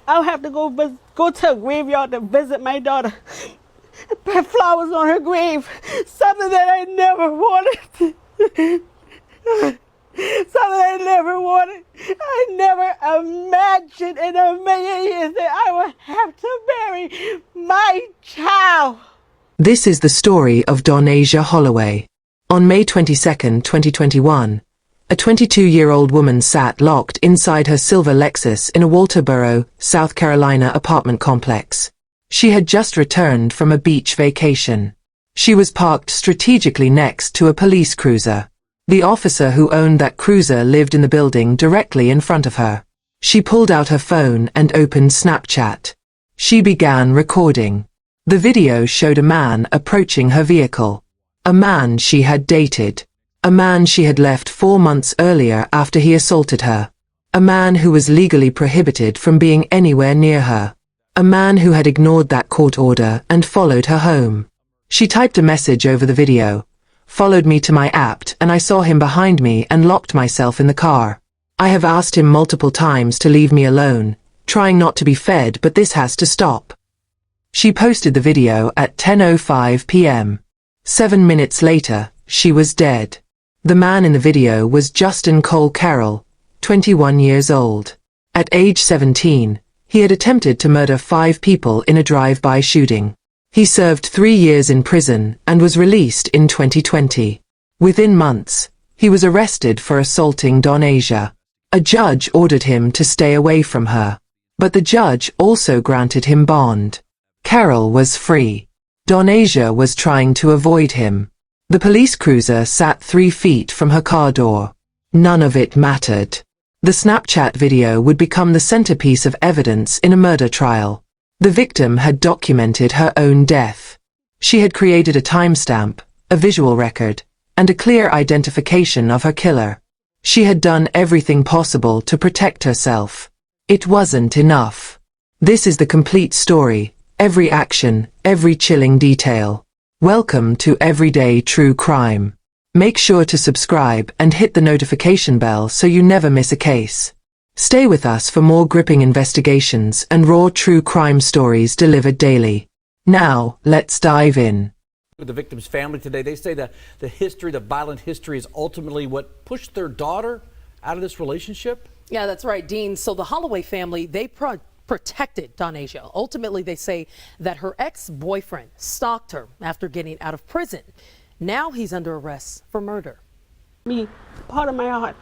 I'll have to go to a graveyard to visit my daughter. Put flowers on her grave. Something that I never wanted. Something I never wanted. I never imagined in a million years that I would have to bury my child. This is the story of Donasia Holloway. On May 22, 2021, a 22-year-old woman sat locked inside her silver Lexus in a Walterboro, South Carolina apartment complex. She had just returned from a beach vacation. She was parked strategically next to a police cruiser. The officer who owned that cruiser lived in the building directly in front of her. She pulled out her phone and opened Snapchat. She began recording. The video showed a man approaching her vehicle. A man she had dated. A man she had left 4 months earlier after he assaulted her. A man who was legally prohibited from being anywhere near her. A man who had ignored that court order and followed her home. She typed a message over the video. Followed me to my app and I saw him behind me and locked myself in the car. I have asked him multiple times to leave me alone, trying not to be fed, but this has to stop. She posted the video at 10:05 p.m. 7 minutes later, she was dead. The man in the video was Justin Cole Carroll, 21 years old. At age 17, he had attempted to murder 5 people in a drive-by shooting. He served 3 years in prison and was released in 2020. Within months, he was arrested for assaulting Donasia. A judge ordered him to stay away from her. But the judge also granted him bond. Carroll was free. Donasia was trying to avoid him. The police cruiser sat 3 feet from her car door. None of it mattered. The Snapchat video would become the centerpiece of evidence in a murder trial. The victim had documented her own death. She had created a timestamp, a visual record, and a clear identification of her killer. She had done everything possible to protect herself. It wasn't enough. This is the complete story, every action, every chilling detail. Welcome to Everyday True Crime. Make sure to subscribe and hit the notification bell so you never miss a case. Stay with us for more gripping investigations and raw true crime stories delivered daily. Now, let's dive in. With the victim's family today, they say that the violent history is ultimately what pushed their daughter out of this relationship. Yeah, that's right, Dean. So the Holloway family, they protected Donasia. Ultimately, they say that her ex-boyfriend stalked her after getting out of prison. Now he's under arrest for murder. Me, part of my heart,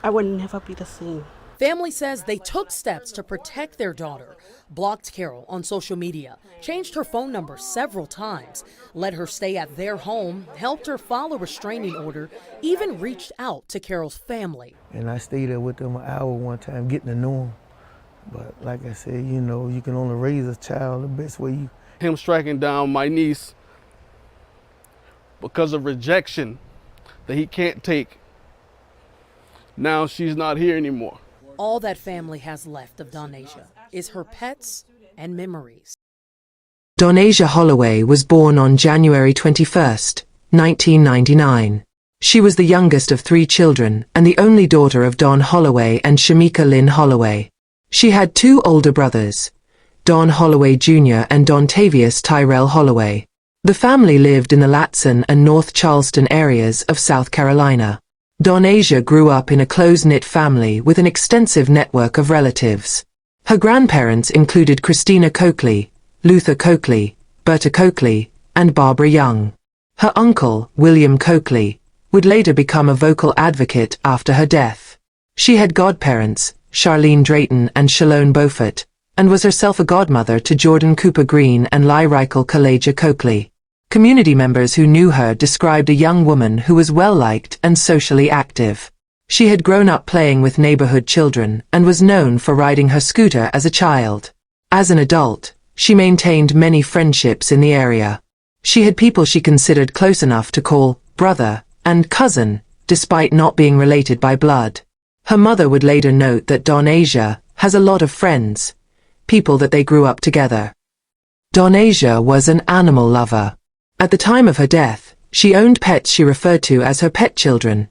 I would never be the same. Family says they took steps to protect their daughter, blocked Carroll on social media, changed her phone number several times, let her stay at their home, helped her file a restraining order, even reached out to Carroll's family. And I stayed there with them an hour one time getting to know them. But like I said, you know, you can only raise a child the best way you... Him striking down my niece because of rejection that he can't take. Now she's not here anymore. All that family has left of Donasia is her pets and memories. Donasia Holloway was born on January 21, 1999. She was the youngest of 3 children and the only daughter of Don Holloway and Shamika Lynn Holloway. She had 2 older brothers, Don Holloway Jr. and Dontavius Tyrell Holloway. The family lived in the Latson and North Charleston areas of South Carolina. Donasia grew up in a close-knit family with an extensive network of relatives. Her grandparents included Christina Coakley, Luther Coakley, Berta Coakley, and Barbara Young. Her uncle, William Coakley, would later become a vocal advocate after her death. She had godparents, Charlene Drayton and Shalone Beaufort, and was herself a godmother to Jordan Cooper Green and Lyrical Kalaja Coakley. Community members who knew her described a young woman who was well-liked and socially active. She had grown up playing with neighborhood children and was known for riding her scooter as a child. As an adult, she maintained many friendships in the area. She had people she considered close enough to call brother and cousin, despite not being related by blood. Her mother would later note that Donasia has a lot of friends, people that they grew up together. Donasia was an animal lover. At the time of her death, she owned pets she referred to as her pet children.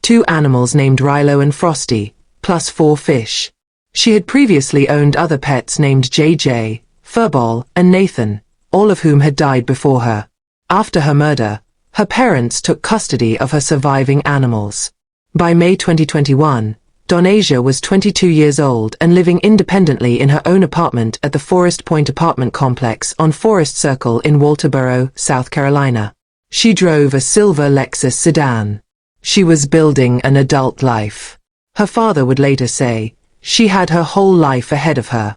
2 animals named Rilo and Frosty, plus 4 fish. She had previously owned other pets named JJ, Furball, and Nathan, all of whom had died before her. After her murder, her parents took custody of her surviving animals. By May 2021, Donasia was 22 years old and living independently in her own apartment at the Forest Point apartment complex on Forest Circle in Walterboro, South Carolina. She drove a silver Lexus sedan. She was building an adult life. Her father would later say, she had her whole life ahead of her.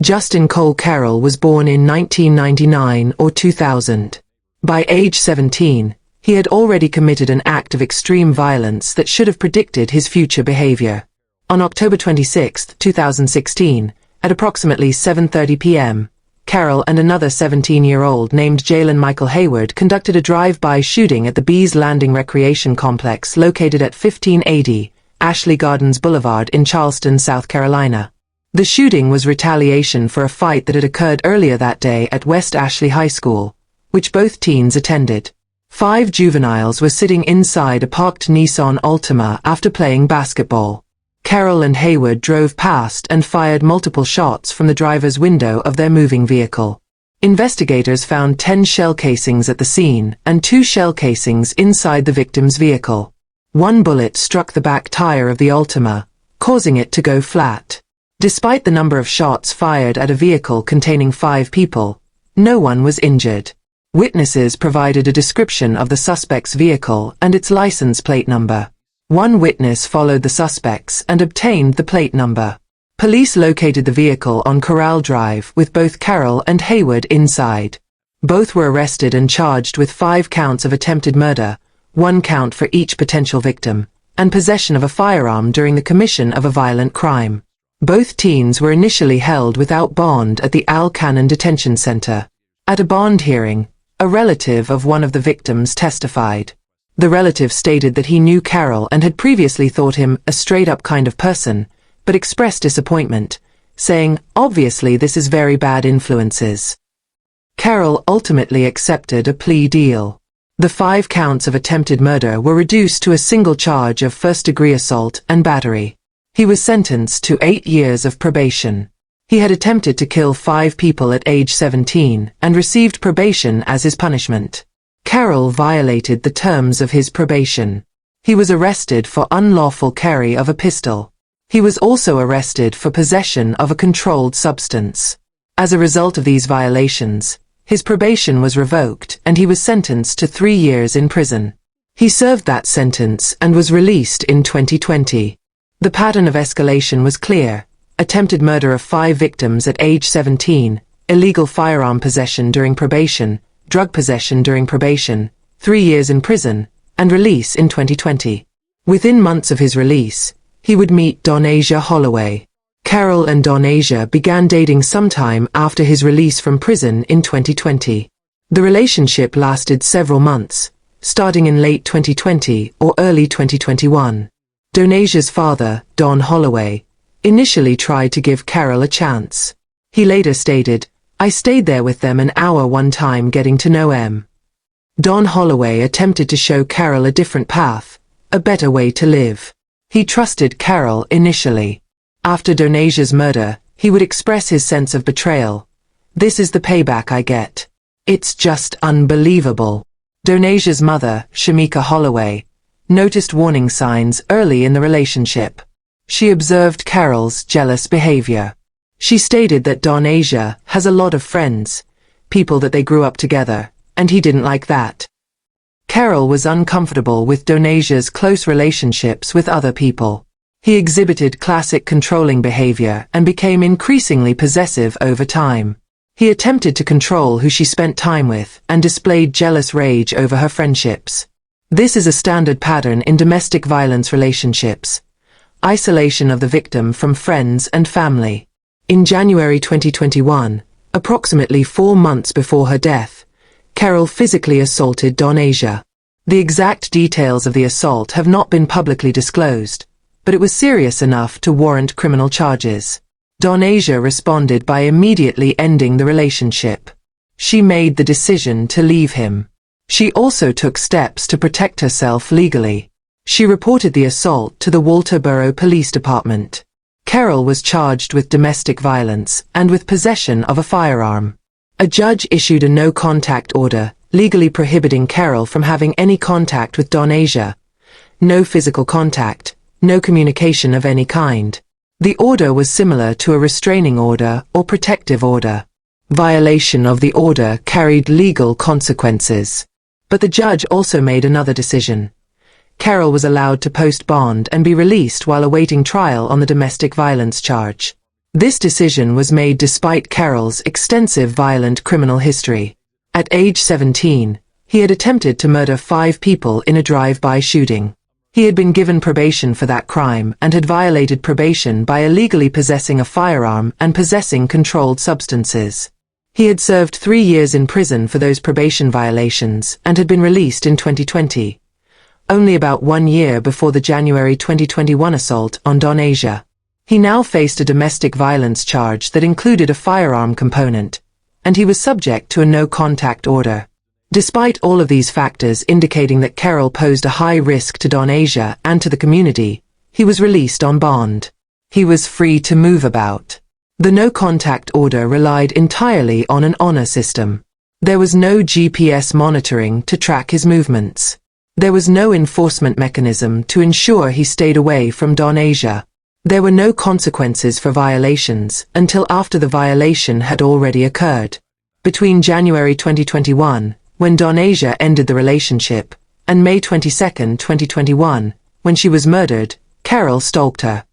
Justin Cole Carroll was born in 1999 or 2000. By age 17, he had already committed an act of extreme violence that should have predicted his future behavior. On October 26, 2016, at approximately 7:30 p.m., Carroll and another 17-year-old named Jalen Michael Hayward conducted a drive-by shooting at the Bees Landing Recreation Complex located at 1580 Ashley Gardens Boulevard in Charleston, South Carolina. The shooting was retaliation for a fight that had occurred earlier that day at West Ashley High School, which both teens attended. 5 juveniles were sitting inside a parked Nissan Altima after playing basketball. Carroll and Hayward drove past and fired multiple shots from the driver's window of their moving vehicle. Investigators found 10 shell casings at the scene and 2 shell casings inside the victim's vehicle. 1 bullet struck the back tire of the Altima, causing it to go flat. Despite the number of shots fired at a vehicle containing 5 people, no one was injured. Witnesses provided a description of the suspect's vehicle and its license plate number. 1 witness followed the suspects and obtained the plate number. Police located the vehicle on Corral Drive with both Carroll and Hayward inside. Both were arrested and charged with 5 counts of attempted murder, 1 count for each potential victim, and possession of a firearm during the commission of a violent crime. Both teens were initially held without bond at the Al Cannon Detention Center. At a bond hearing, a relative of one of the victims testified. The relative stated that he knew Carroll and had previously thought him a straight-up kind of person, but expressed disappointment, saying, "Obviously this is very bad influences." Carroll ultimately accepted a plea deal. The 5 counts of attempted murder were reduced to a single charge of first-degree assault and battery. He was sentenced to 8 years of probation. He had attempted to kill 5 people at age 17 and received probation as his punishment. Carroll violated the terms of his probation. He was arrested for unlawful carry of a pistol. He was also arrested for possession of a controlled substance. As a result of these violations, his probation was revoked and he was sentenced to 3 years in prison. He served that sentence and was released in 2020. The pattern of escalation was clear: attempted murder of 5 victims at age 17, illegal firearm possession during probation, drug possession during probation, 3 years in prison, and release in 2020. Within months of his release, he would meet Donasia Holloway. Carroll and Donasia began dating sometime after his release from prison in 2020. The relationship lasted several months, starting in late 2020 or early 2021. Donasia's father, Don Holloway, initially tried to give Carroll a chance. He later stated, "I stayed there with them an hour one time getting to know em." Don Holloway attempted to show Carroll a different path, a better way to live. He trusted Carroll initially. After Donasia's murder, he would express his sense of betrayal. "This is the payback I get. It's just unbelievable." Donasia's mother, Shamika Holloway, noticed warning signs early in the relationship. She observed Carroll's jealous behavior. She stated that Donasia has a lot of friends, people that they grew up together, and he didn't like that. Carroll was uncomfortable with Donasia's close relationships with other people. He exhibited classic controlling behavior and became increasingly possessive over time. He attempted to control who she spent time with and displayed jealous rage over her friendships. This is a standard pattern in domestic violence relationships: isolation of the victim from friends and family. In January 2021, approximately 4 months before her death, Carroll physically assaulted Donasia. The exact details of the assault have not been publicly disclosed, but it was serious enough to warrant criminal charges. Donasia responded by immediately ending the relationship. She made the decision to leave him. She also took steps to protect herself legally. She reported the assault to the Walterboro Police Department. Carol was charged with domestic violence and with possession of a firearm. A judge issued a no-contact order, legally prohibiting Carol from having any contact with Donasia. No physical contact, no communication of any kind. The order was similar to a restraining order or protective order. Violation of the order carried legal consequences. But the judge also made another decision. Carol was allowed to post bond and be released while awaiting trial on the domestic violence charge. This decision was made despite Carol's extensive violent criminal history. At age 17, he had attempted to murder 5 people in a drive-by shooting. He had been given probation for that crime and had violated probation by illegally possessing a firearm and possessing controlled substances. He had served 3 years in prison for those probation violations and had been released in 2020. Only about 1 year before the January 2021 assault on Donasia. He now faced a domestic violence charge that included a firearm component, and he was subject to a no-contact order. Despite all of these factors indicating that Carol posed a high risk to Donasia and to the community, he was released on bond. He was free to move about. The no-contact order relied entirely on an honor system. There was no GPS monitoring to track his movements. There was no enforcement mechanism to ensure he stayed away from Donasia. There were no consequences for violations until after the violation had already occurred. Between January 2021, when Donasia ended the relationship, and May 22, 2021, when she was murdered, Carol stalked her.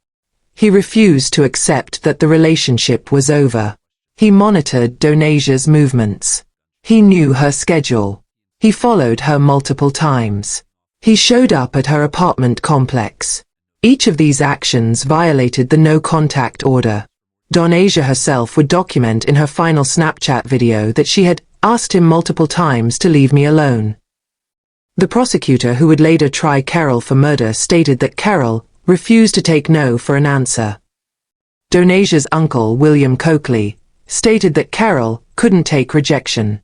He refused to accept that the relationship was over. He monitored Donasia's movements. He knew her schedule. He followed her multiple times. He showed up at her apartment complex. Each of these actions violated the no-contact order. Donasia herself would document in her final Snapchat video that she had asked him multiple times to leave me alone. The prosecutor who would later try Carol for murder stated that Carol refused to take no for an answer. Donasia's uncle, William Coakley, stated that Carol couldn't take rejection.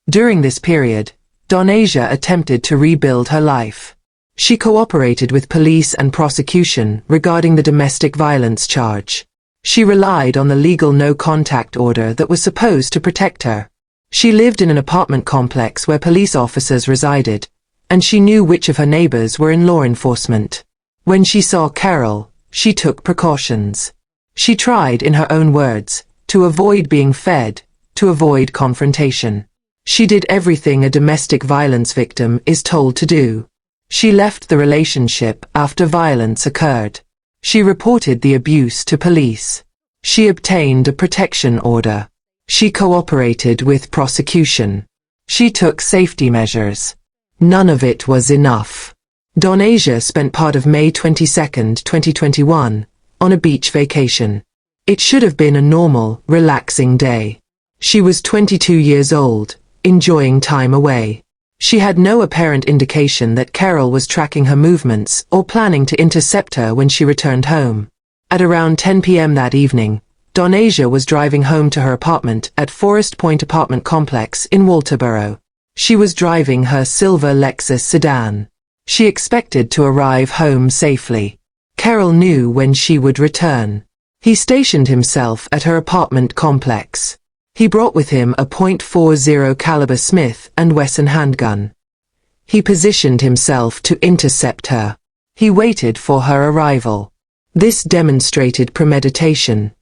During this period, Donasia attempted to rebuild her life. She cooperated with police and prosecution regarding the domestic violence charge. She relied on the legal no-contact order that was supposed to protect her. She lived in an apartment complex where police officers resided, and she knew which of her neighbors were in law enforcement. When she saw Carol, she took precautions. She tried, in her own words, to avoid being fed, to avoid confrontation. She did everything a domestic violence victim is told to do. She left the relationship after violence occurred. She reported the abuse to police. She obtained a protection order. She cooperated with prosecution. She took safety measures. None of it was enough. Donasia spent part of May 22, 2021, on a beach vacation. It should have been a normal, relaxing day. She was 22 years old, enjoying time away. She had no apparent indication that Carol was tracking her movements or planning to intercept her when she returned home. At around 10 p.m. that evening, Donasia was driving home to her apartment at Forest Point Apartment Complex in Walterboro. She was driving her silver Lexus sedan. She expected to arrive home safely. Carol knew when she would return. He stationed himself at her apartment complex. He brought with him a .40 caliber Smith & Wesson handgun. He positioned himself to intercept her. He waited for her arrival. This demonstrated premeditation.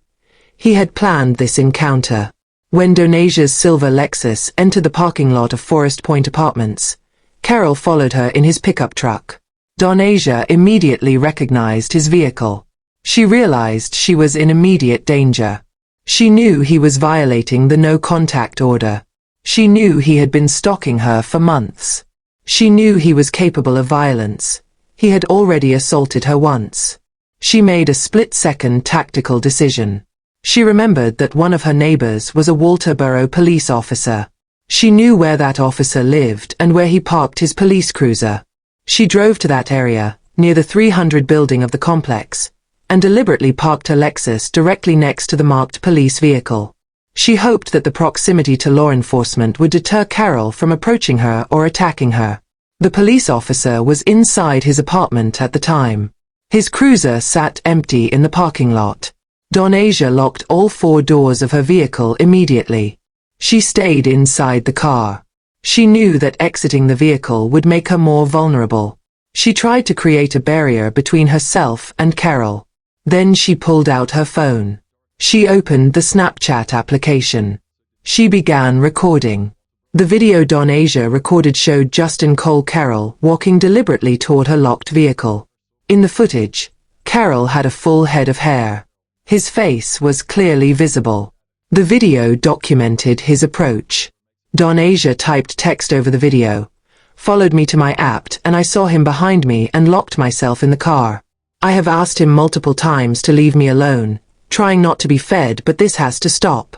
He had planned this encounter. When Donasia's silver Lexus entered the parking lot of Forest Point Apartments, Carol followed her in his pickup truck. Donasia immediately recognized his vehicle. She realized she was in immediate danger. She knew he was violating the no-contact order. She knew he had been stalking her for months. She knew he was capable of violence. He had already assaulted her once. She made a split-second tactical decision. She remembered that one of her neighbors was a Walterboro police officer. She knew where that officer lived and where he parked his police cruiser. She drove to that area, near the 300 building of the complex, and deliberately parked her Lexus directly next to the marked police vehicle. She hoped that the proximity to law enforcement would deter Carol from approaching her or attacking her. The police officer was inside his apartment at the time. His cruiser sat empty in the parking lot. Donasia locked all 4 doors of her vehicle immediately. She stayed inside the car. She knew that exiting the vehicle would make her more vulnerable. She tried to create a barrier between herself and Carol. Then she pulled out her phone. She opened the Snapchat application. She began recording. The video Donasia recorded showed Justin Cole Carroll walking deliberately toward her locked vehicle. In the footage, Carroll had a full head of hair. His face was clearly visible. The video documented his approach. Donasia typed text over the video, followed me to my app, and I saw him behind me and locked myself in the car. I have asked him multiple times to leave me alone, trying not to be fed, but this has to stop.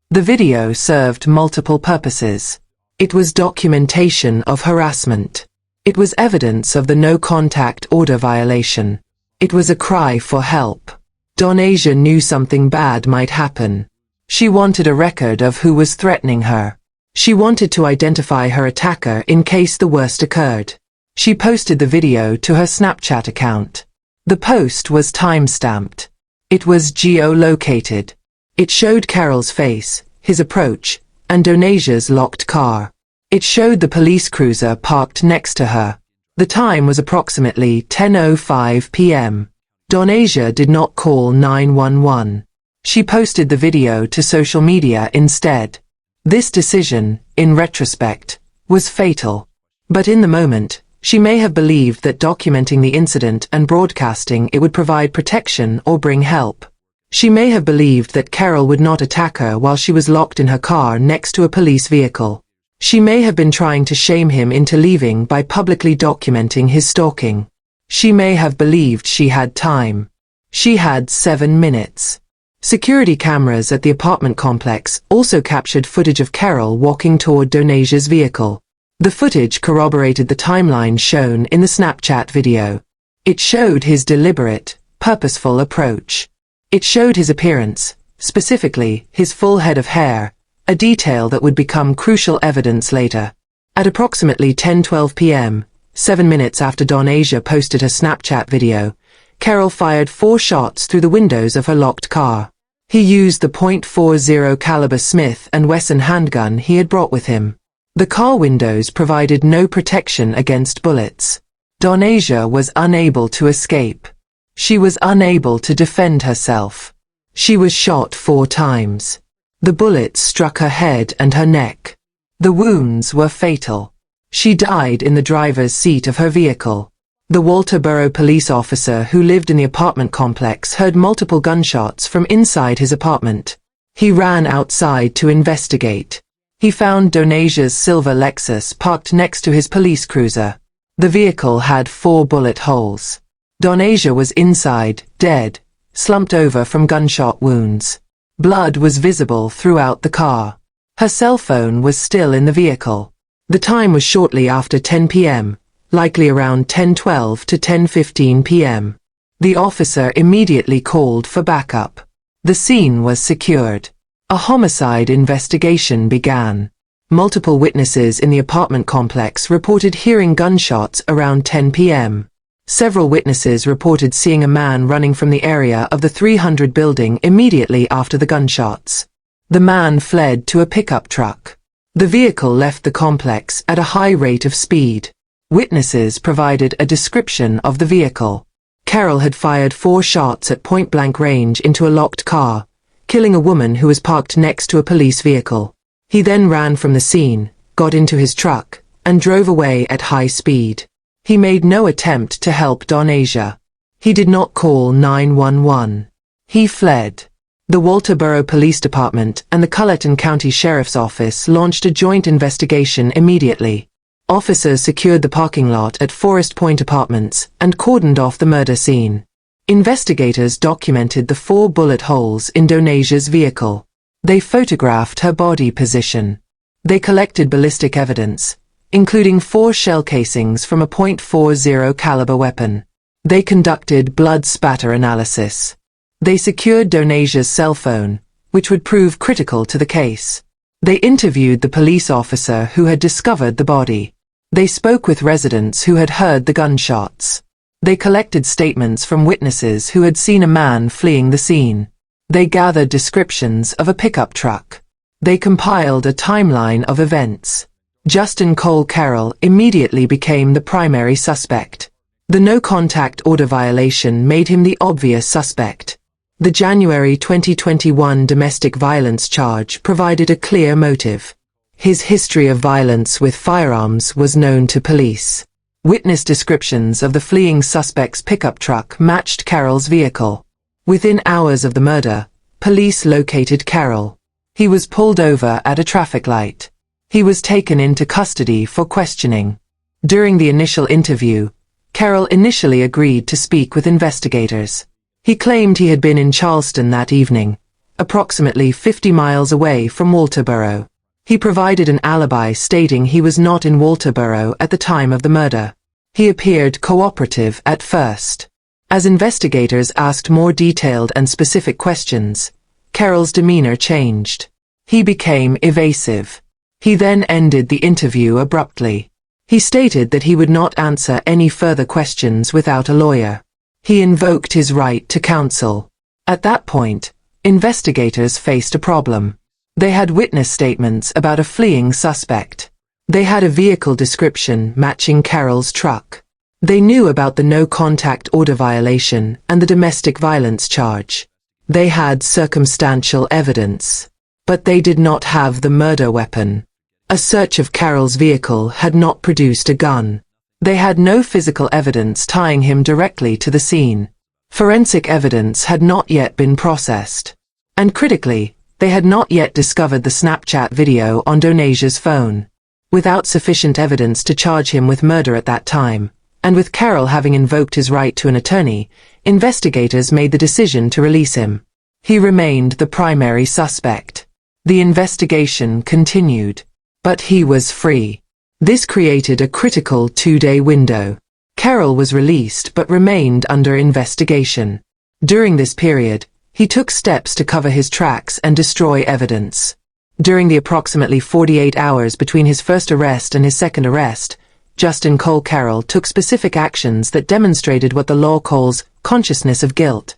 The video served multiple purposes. It was documentation of harassment. It was evidence of the no-contact order violation. It was a cry for help. Donasia knew something bad might happen. She wanted a record of who was threatening her. She wanted to identify her attacker in case the worst occurred. She posted the video to her Snapchat account. The post was time-stamped. It was geolocated. It showed Carol's face, his approach, and Donasia's locked car. It showed the police cruiser parked next to her. The time was approximately 10:05 p.m. Donasia did not call 911. She posted the video to social media instead. This decision, in retrospect, was fatal. But in the moment, she may have believed that documenting the incident and broadcasting it would provide protection or bring help. She may have believed that Carol would not attack her while she was locked in her car next to a police vehicle. She may have been trying to shame him into leaving by publicly documenting his stalking. She may have believed she had time. She had 7 minutes. Security cameras at the apartment complex also captured footage of Carol walking toward Donasia's vehicle. The footage corroborated the timeline shown in the Snapchat video. It showed his deliberate, purposeful approach. It showed his appearance, specifically his full head of hair, a detail that would become crucial evidence later. At approximately 10:12 p.m., 7 minutes after Donasia posted her Snapchat video, Carol fired 4 shots through the windows of her locked car. He used the .40 caliber Smith & Wesson handgun he had brought with him. The car windows provided no protection against bullets. Donasia was unable to escape. She was unable to defend herself. She was shot 4 times. The bullets struck her head and her neck. The wounds were fatal. She died in the driver's seat of her vehicle. The Walterboro police officer who lived in the apartment complex heard multiple gunshots from inside his apartment. He ran outside to investigate. He found Donasia's silver Lexus parked next to his police cruiser. The vehicle had 4 bullet holes. Donasia was inside, dead, slumped over from gunshot wounds. Blood was visible throughout the car. Her cell phone was still in the vehicle. The time was shortly after 10 p.m., likely around 10:12 to 10:15 p.m. The officer immediately called for backup. The scene was secured. A homicide investigation began. Multiple witnesses in the apartment complex reported hearing gunshots around 10 p.m. Several witnesses reported seeing a man running from the area of the 300 building immediately after the gunshots. The man fled to a pickup truck. The vehicle left the complex at a high rate of speed. Witnesses provided a description of the vehicle. Carol had fired 4 shots at point-blank range into a locked car, killing a woman who was parked next to a police vehicle. He then ran from the scene, got into his truck, and drove away at high speed. He made no attempt to help Donasia. He did not call 911. He fled. The Walterboro Police Department and the Colleton County Sheriff's Office launched a joint investigation immediately. Officers secured the parking lot at Forest Point Apartments and cordoned off the murder scene. Investigators documented the 4 bullet holes in Donasia's vehicle. They photographed her body position. They collected ballistic evidence, including 4 shell casings from a .40 caliber weapon. They conducted blood spatter analysis. They secured Donasia's cell phone, which would prove critical to the case. They interviewed the police officer who had discovered the body. They spoke with residents who had heard the gunshots. They collected statements from witnesses who had seen a man fleeing the scene. They gathered descriptions of a pickup truck. They compiled a timeline of events. Justin Cole Carroll immediately became the primary suspect. The no-contact order violation made him the obvious suspect. The January 2021 domestic violence charge provided a clear motive. His history of violence with firearms was known to police. Witness descriptions of the fleeing suspect's pickup truck matched Carroll's vehicle. Within hours of the murder, police located Carroll. He was pulled over at a traffic light. He was taken into custody for questioning. During the initial interview, Carroll initially agreed to speak with investigators. He claimed he had been in Charleston that evening, approximately 50 miles away from Walterboro. He provided an alibi stating he was not in Walterboro at the time of the murder. He appeared cooperative at first. As investigators asked more detailed and specific questions, Carroll's demeanor changed. He became evasive. He then ended the interview abruptly. He stated that he would not answer any further questions without a lawyer. He invoked his right to counsel. At that point, investigators faced a problem. They had witness statements about a fleeing suspect. They had a vehicle description matching Carroll's truck. They knew about the no-contact order violation and the domestic violence charge. They had circumstantial evidence. But they did not have the murder weapon. A search of Carroll's vehicle had not produced a gun. They had no physical evidence tying him directly to the scene. Forensic evidence had not yet been processed. And critically, they had not yet discovered the Snapchat video on Donasia's phone. Without sufficient evidence to charge him with murder at that time, and with Carroll having invoked his right to an attorney, investigators made the decision to release him. He remained the primary suspect. The investigation continued, but he was free. This created a critical 2-day window. Carroll was released but remained under investigation. During this period, he took steps to cover his tracks and destroy evidence. During the approximately 48 hours between his first arrest and his second arrest, Justin Cole Carroll took specific actions that demonstrated what the law calls consciousness of guilt,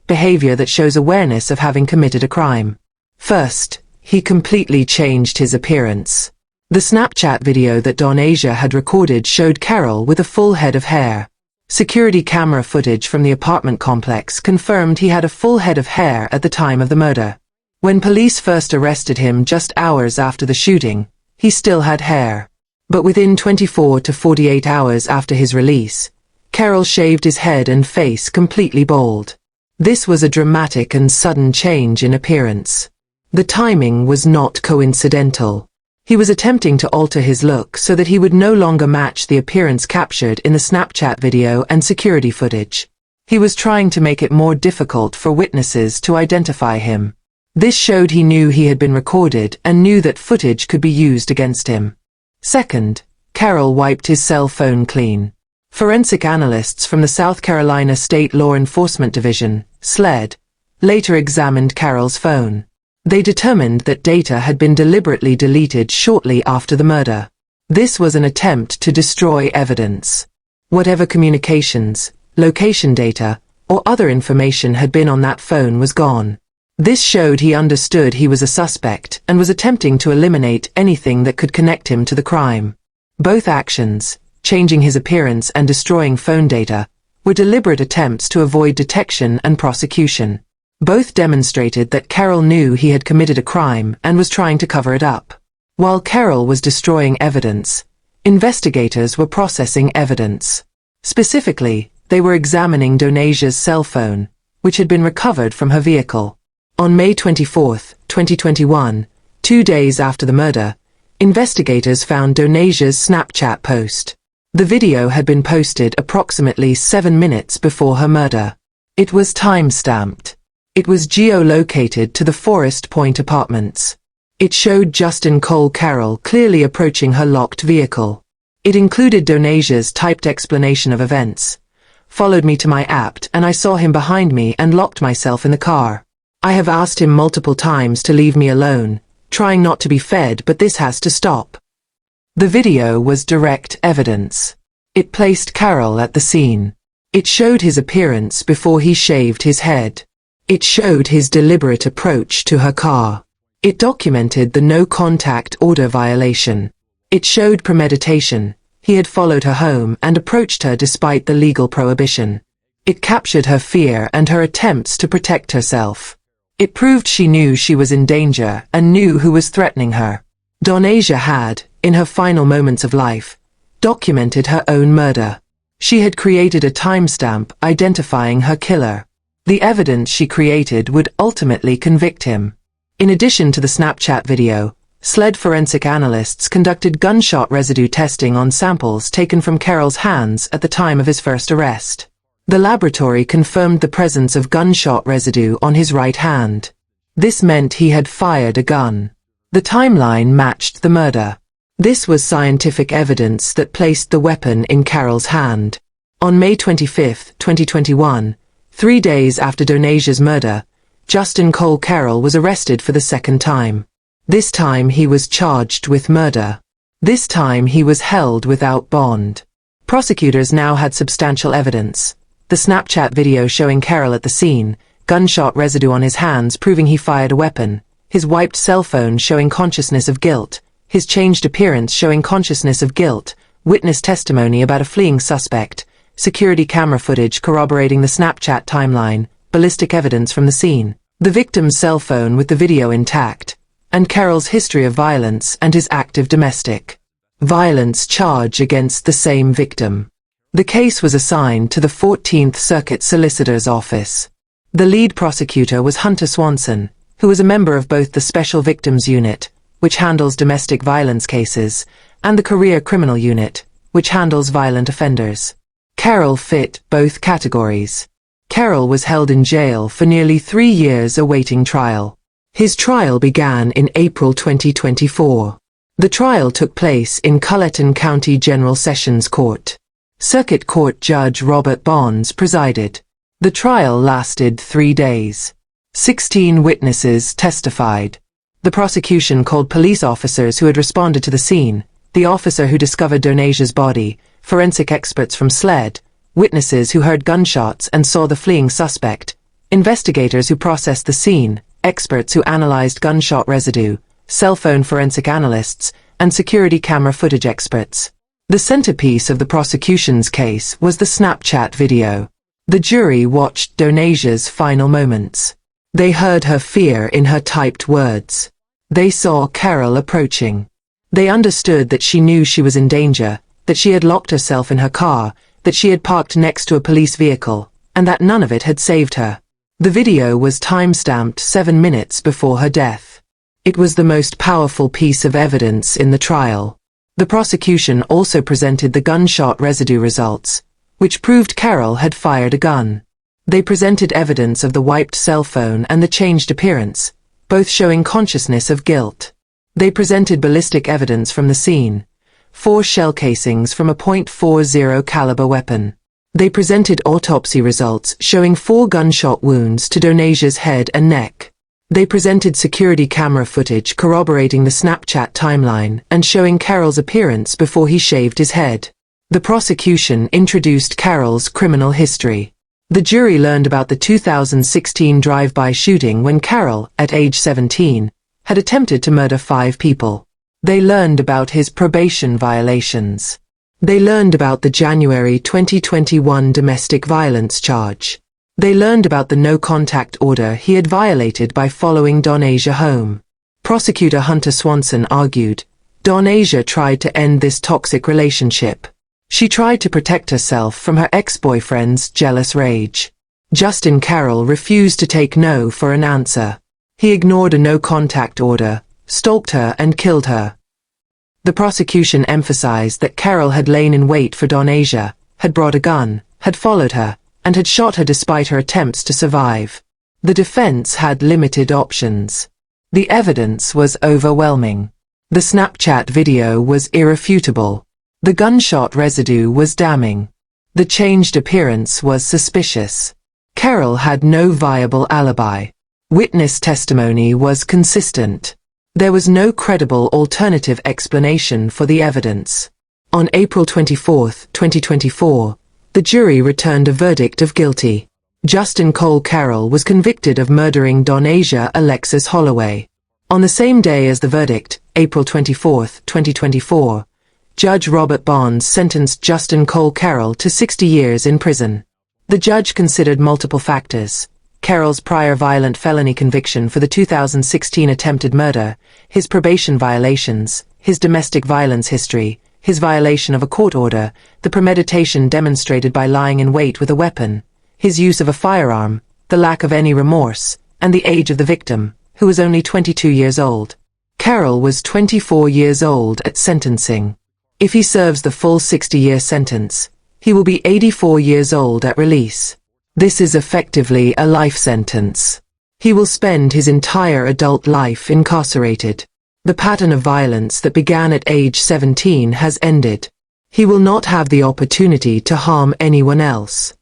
behavior that shows awareness of having committed a crime. First, he completely changed his appearance. The Snapchat video that Donasia had recorded showed Carroll with a full head of hair. Security camera footage from the apartment complex confirmed he had a full head of hair at the time of the murder. When police first arrested him just hours after the shooting, he still had hair. But within 24 to 48 hours after his release, Carroll shaved his head and face completely bald. This was a dramatic and sudden change in appearance. The timing was not coincidental. He was attempting to alter his look so that he would no longer match the appearance captured in the Snapchat video and security footage. He was trying to make it more difficult for witnesses to identify him. This showed he knew he had been recorded and knew that footage could be used against him. Second, Carroll wiped his cell phone clean. Forensic analysts from the South Carolina State Law Enforcement Division, SLED, later examined Carroll's phone. They determined that data had been deliberately deleted shortly after the murder. This was an attempt to destroy evidence. Whatever communications, location data, or other information had been on that phone was gone. This showed he understood he was a suspect and was attempting to eliminate anything that could connect him to the crime. Both actions, changing his appearance and destroying phone data, were deliberate attempts to avoid detection and prosecution. Both demonstrated that Carroll knew he had committed a crime and was trying to cover it up. While Carroll was destroying evidence, investigators were processing evidence. Specifically, they were examining Donasia's cell phone, which had been recovered from her vehicle. On May 24, 2021, 2 days after the murder, investigators found Donasia's Snapchat post. The video had been posted approximately 7 minutes before her murder. It was time-stamped. It was geolocated to the Forest Point Apartments. It showed Justin Cole Carroll clearly approaching her locked vehicle. It included Donasia's typed explanation of events. Followed me to my apt and I saw him behind me and locked myself in the car. I have asked him multiple times to leave me alone, trying not to be fed, but this has to stop. The video was direct evidence. It placed Carroll at the scene. It showed his appearance before he shaved his head. It showed his deliberate approach to her car. It documented the no-contact order violation. It showed premeditation. He had followed her home and approached her despite the legal prohibition. It captured her fear and her attempts to protect herself. It proved she knew she was in danger and knew who was threatening her. Donasia had, in her final moments of life, documented her own murder. She had created a timestamp identifying her killer. The evidence she created would ultimately convict him. In addition to the Snapchat video, SLED forensic analysts conducted gunshot residue testing on samples taken from Carroll's hands at the time of his first arrest. The laboratory confirmed the presence of gunshot residue on his right hand. This meant he had fired a gun. The timeline matched the murder. This was scientific evidence that placed the weapon in Carroll's hand. On May 25, 2021, 3 days after Donasia's murder, Justin Cole Carroll was arrested for the second time. This time he was charged with murder. This time he was held without bond. Prosecutors now had substantial evidence. The Snapchat video showing Carroll at the scene, gunshot residue on his hands proving he fired a weapon, his wiped cell phone showing consciousness of guilt, his changed appearance showing consciousness of guilt, witness testimony about a fleeing suspect, security camera footage corroborating the Snapchat timeline, ballistic evidence from the scene, the victim's cell phone with the video intact, and Carroll's history of violence and his active domestic violence charge against the same victim. The case was assigned to the 14th Circuit Solicitor's Office. The lead prosecutor was Hunter Swanson, who was a member of both the Special Victims Unit, which handles domestic violence cases, and the Career Criminal Unit, which handles violent offenders. Carroll fit both categories. Carroll was held in jail for nearly 3 years awaiting trial. His trial began in April 2024. The trial took place in Colleton County General Sessions Court. Circuit Court Judge Robert Bonds presided. The trial lasted 3 days. 16 witnesses testified. The prosecution called police officers who had responded to the scene, the officer who discovered Donasia's body, forensic experts from SLED, witnesses who heard gunshots and saw the fleeing suspect, investigators who processed the scene, experts who analyzed gunshot residue, cell phone forensic analysts, and security camera footage experts. The centerpiece of the prosecution's case was the Snapchat video. The jury watched Donasia's final moments. They heard her fear in her typed words. They saw Carroll approaching. They understood that she knew she was in danger, that she had locked herself in her car, that she had parked next to a police vehicle, and that none of it had saved her. The video was time-stamped 7 minutes before her death. It was the most powerful piece of evidence in the trial. The prosecution also presented the gunshot residue results, which proved Carroll had fired a gun. They presented evidence of the wiped cell phone and the changed appearance, both showing consciousness of guilt. They presented ballistic evidence from the scene, 4 shell casings from a .40 caliber weapon. They presented autopsy results showing 4 gunshot wounds to Donasia's head and neck. They presented security camera footage corroborating the Snapchat timeline and showing Carroll's appearance before he shaved his head. The prosecution introduced Carroll's criminal history. The jury learned about the 2016 drive-by shooting when Carroll, at age 17, had attempted to murder 5 people. They learned about his probation violations. They learned about the January 2021 domestic violence charge. They learned about the no-contact order he had violated by following Donasia home. Prosecutor Hunter Swanson argued, Donasia tried to end this toxic relationship. She tried to protect herself from her ex-boyfriend's jealous rage. Justin Carroll refused to take no for an answer. He ignored a no-contact order, stalked her and killed her. The prosecution emphasized that Carroll had lain in wait for Donasia, had brought a gun, had followed her, and had shot her despite her attempts to survive. The defense had limited options. The evidence was overwhelming. The Snapchat video was irrefutable. The gunshot residue was damning. The changed appearance was suspicious. Carroll had no viable alibi. Witness testimony was consistent. There was no credible alternative explanation for the evidence. On April 24, 2024, The jury returned a verdict of guilty. Justin Cole Carroll was convicted of murdering Donasia Alexis Holloway. On the same day as the verdict, April 24, 2024, Judge Robert Bonds sentenced Justin Cole Carroll to 60 years in prison. The judge considered multiple factors: Carroll's prior violent felony conviction for the 2016 attempted murder, his probation violations, his domestic violence history, his violation of a court order, the premeditation demonstrated by lying in wait with a weapon, his use of a firearm, the lack of any remorse, and the age of the victim, who was only 22 years old. Carroll was 24 years old at sentencing. If he serves the full 60-year sentence, he will be 84 years old at release. This is effectively a life sentence. He will spend his entire adult life incarcerated. The pattern of violence that began at age 17 has ended. He will not have the opportunity to harm anyone else.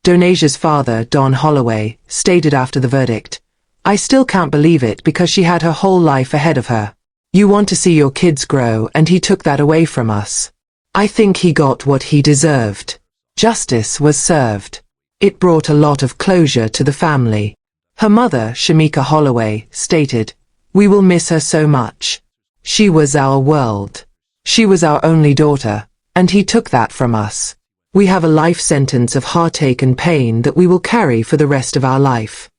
Donasia's father, Don Holloway, stated after the verdict, "I still can't believe it because she had her whole life ahead of her. You want to see your kids grow and he took that away from us. I think he got what he deserved. Justice was served. It brought a lot of closure to the family." Her mother, Shamika Holloway, stated, "We will miss her so much. She was our world. She was our only daughter, and he took that from us. We have a life sentence of heartache and pain that we will carry for the rest of our life."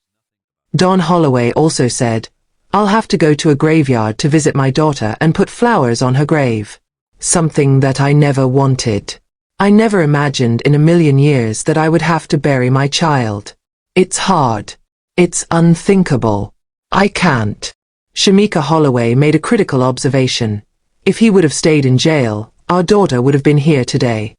Don Holloway also said, "I'll have to go to a graveyard to visit my daughter and put flowers on her grave. Something that I never wanted. I never imagined in a million years that I would have to bury my child. It's hard. It's unthinkable. I can't." Shamika Holloway made a critical observation. "If he would have stayed in jail, our daughter would have been here today."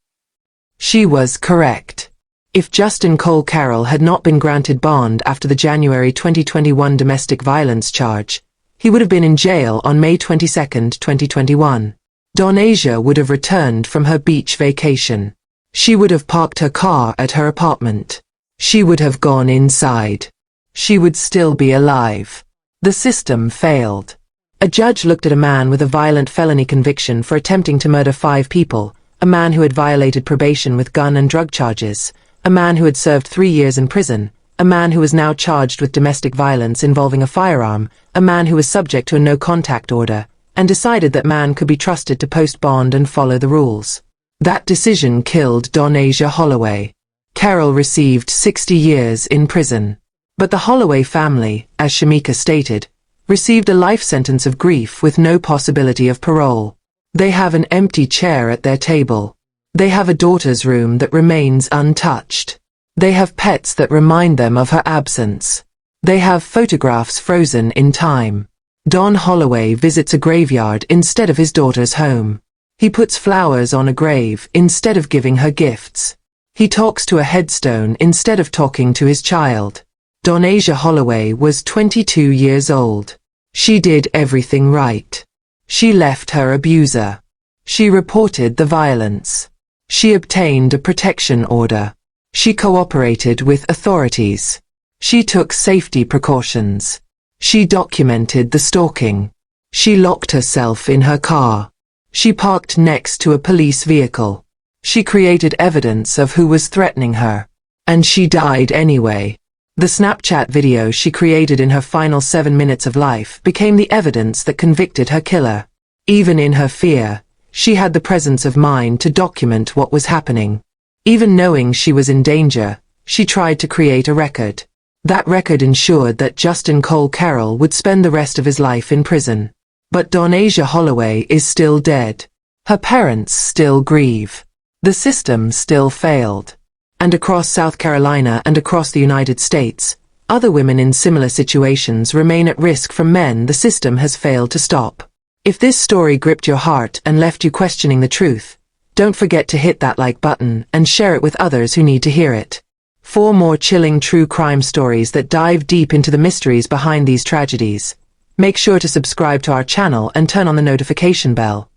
She was correct. If Justin Cole Carroll had not been granted bond after the January 2021 domestic violence charge, he would have been in jail on May 22, 2021. Donasia would have returned from her beach vacation. She would have parked her car at her apartment. She would have gone inside. She would still be alive. The system failed. A judge looked at a man with a violent felony conviction for attempting to murder 5 people, a man who had violated probation with gun and drug charges, a man who had served 3 years in prison, a man who was now charged with domestic violence involving a firearm, a man who was subject to a no-contact order, and decided that man could be trusted to post bond and follow the rules. That decision killed Donasia Holloway. Carroll received 60 years in prison. But the Holloway family, as Shamika stated, received a life sentence of grief with no possibility of parole. They have an empty chair at their table. They have a daughter's room that remains untouched. They have pets that remind them of her absence. They have photographs frozen in time. Don Holloway visits a graveyard instead of his daughter's home. He puts flowers on a grave instead of giving her gifts. He talks to a headstone instead of talking to his child. Donasia Holloway was 22 years old. She did everything right. She left her abuser. She reported the violence. She obtained a protection order. She cooperated with authorities. She took safety precautions. She documented the stalking. She locked herself in her car. She parked next to a police vehicle. She created evidence of who was threatening her. And she died anyway. The Snapchat video she created in her final 7 minutes of life became the evidence that convicted her killer. Even in her fear, she had the presence of mind to document what was happening. Even knowing she was in danger, she tried to create a record. That record ensured that Justin Cole Carroll would spend the rest of his life in prison. But Donasia Holloway is still dead. Her parents still grieve. The system still failed. And across South Carolina and across the United States, other women in similar situations remain at risk from men the system has failed to stop. If this story gripped your heart and left you questioning the truth, don't forget to hit that like button and share it with others who need to hear it. For more chilling true crime stories that dive deep into the mysteries behind these tragedies, make sure to subscribe to our channel and turn on the notification bell.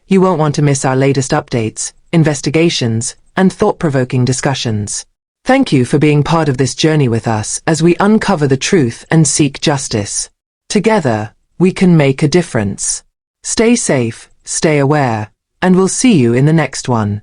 You won't want to miss our latest updates, investigations, and thought-provoking discussions. Thank you for being part of this journey with us as we uncover the truth and seek justice. Together, we can make a difference. Stay safe, stay aware, and we'll see you in the next one.